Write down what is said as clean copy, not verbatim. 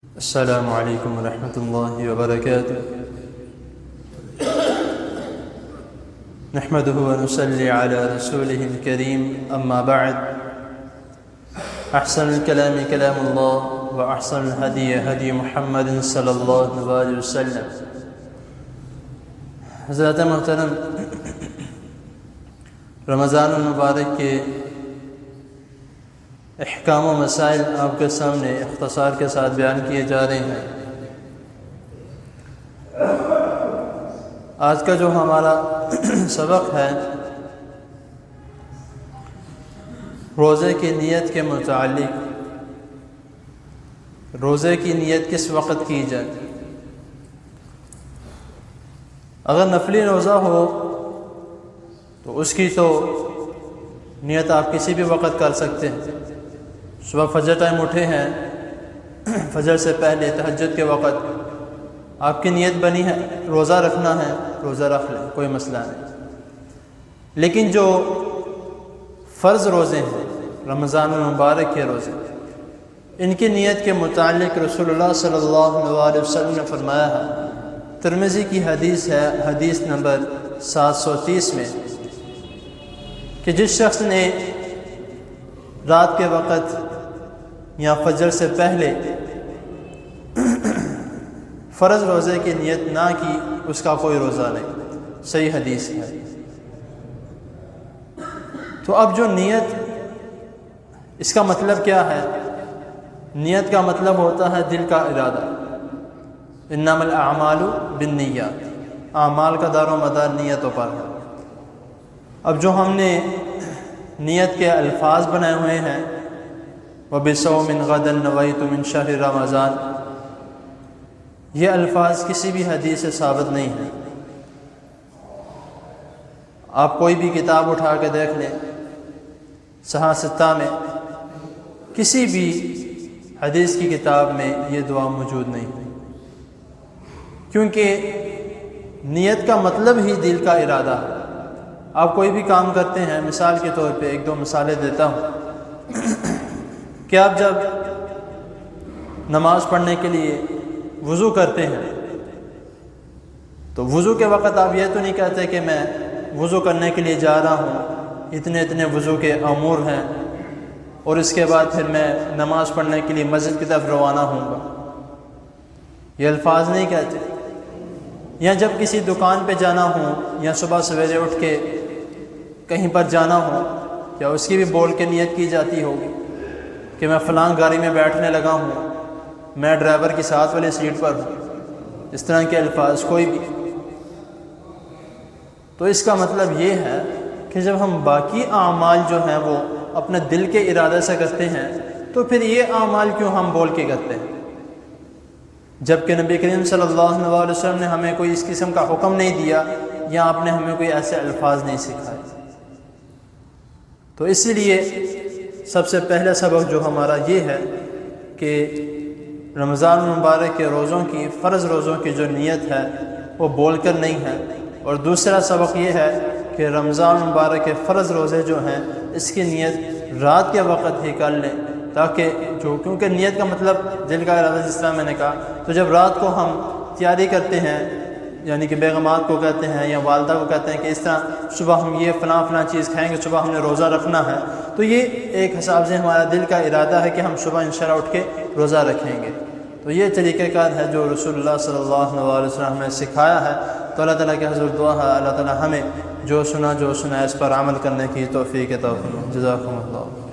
السلام علیکم ورحمۃ اللہ وبرکاتہ نحمده ونصلي على رسوله الكريم اما بعد احسن الكلام كلام الله واحسن الهدي هدي محمد صلی اللہ علیہ وسلم۔ حضرات محترم، رمضان المبارک کے احکام و مسائل آپ کے سامنے اختصار کے ساتھ بیان کیے جا رہے ہیں۔ آج کا جو ہمارا سبق ہے روزے کی نیت کے متعلق، روزے کی نیت کس وقت کی جائے؟ اگر نفلی روزہ ہو تو اس کی تو نیت آپ کسی بھی وقت کر سکتے ہیں۔ صبح فجر ٹائم اٹھے ہیں، فجر سے پہلے تہجد کے وقت آپ کی نیت بنی ہے روزہ رکھنا ہے، روزہ رکھ لیں، کوئی مسئلہ نہیں۔ لیکن جو فرض روزے ہیں، رمضان المبارک کے روزے، ان کی نیت کے متعلق رسول اللہ صلی اللہ علیہ وسلم نے فرمایا ہے، ترمذی کی حدیث ہے، حدیث نمبر 730 میں، کہ جس شخص نے رات کے وقت یا فجر سے پہلے فرض روزے کی نیت نہ کی، اس کا کوئی روزہ نہیں۔ صحیح حدیث ہے۔ تو اب جو نیت، اس کا مطلب کیا ہے؟ نیت کا مطلب ہوتا ہے دل کا ارادہ۔ انما الاعمال بالنیات، اعمال کا دار و مدار نیتوں پر ہے۔ اب جو ہم نے نیت کے الفاظ بنائے ہوئے ہیں، وَبِصَوْمٍ غَدًا نَوَيْتُ مِنْ شَهْرِ رمضان، یہ الفاظ کسی بھی حدیث سے ثابت نہیں ہیں۔ آپ کوئی بھی کتاب اٹھا کے دیکھ لیں، صحاح ستہ میں کسی بھی حدیث کی کتاب میں یہ دعا موجود نہیں ہے، کیونکہ نیت کا مطلب ہی دل کا ارادہ ہے۔ آپ کوئی بھی کام کرتے ہیں، مثال کے طور پہ ایک دو مثالیں دیتا ہوں کہ آپ جب نماز پڑھنے کے لیے وضو کرتے ہیں تو وضو کے وقت آپ یہ تو نہیں کہتے کہ میں وضو کرنے کے لیے جا رہا ہوں، اتنے وضو کے امور ہیں اور اس کے بعد پھر میں نماز پڑھنے کے لیے مسجد کی طرف روانہ ہوں گا، یہ الفاظ نہیں کہتے۔ یا جب کسی دکان پہ جانا ہو، یا صبح سویرے اٹھ کے کہیں پر جانا ہو، کیا اس کی بھی بول کے نیت کی جاتی ہوگی کہ میں فلاں گاڑی میں بیٹھنے لگا ہوں، میں ڈرائیور کی ساتھ والی سیٹ پر ہوں، اس طرح کے الفاظ کوئی بھی؟ تو اس کا مطلب یہ ہے کہ جب ہم باقی اعمال جو ہیں وہ اپنے دل کے ارادے سے کرتے ہیں تو پھر یہ اعمال کیوں ہم بول کے کرتے ہیں؟ جبکہ نبی کریم صلی اللہ علیہ وسلم نے ہمیں کوئی اس قسم کا حکم نہیں دیا، یا آپ نے ہمیں کوئی ایسے الفاظ نہیں سکھائے۔ تو اسی لیے سب سے پہلا سبق جو ہمارا یہ ہے کہ رمضان المبارک کے روزوں کی، فرض روزوں کی جو نیت ہے وہ بول کر نہیں ہے، اور دوسرا سبق یہ ہے کہ رمضان المبارک کے فرض روزے جو ہیں اس کی نیت رات کے وقت ہی کر لیں، تاکہ کیونکہ نیت کا مطلب دل کا ارادہ، جس طرح میں نے کہا۔ تو جب رات کو ہم تیاری کرتے ہیں، یعنی کہ بیگمات کو کہتے ہیں یا والدہ کو کہتے ہیں کہ اس طرح صبح ہم یہ فلاں چیز کھائیں گے، صبح ہم نے روزہ رکھنا ہے، تو یہ ایک حساب سے ہمارا دل کا ارادہ ہے کہ ہم صبح انشاءاللہ اٹھ کے روزہ رکھیں گے۔ تو یہ طریقہ کار ہے جو رسول اللہ صلی اللہ علیہ وسلم نے سکھایا ہے۔ تو اللہ تعالیٰ کے حضور دعا ہے اللہ تعالیٰ ہمیں جو سنا اس پر عمل کرنے کی توفیق عطا فرمائے۔ جزاکم اللہ۔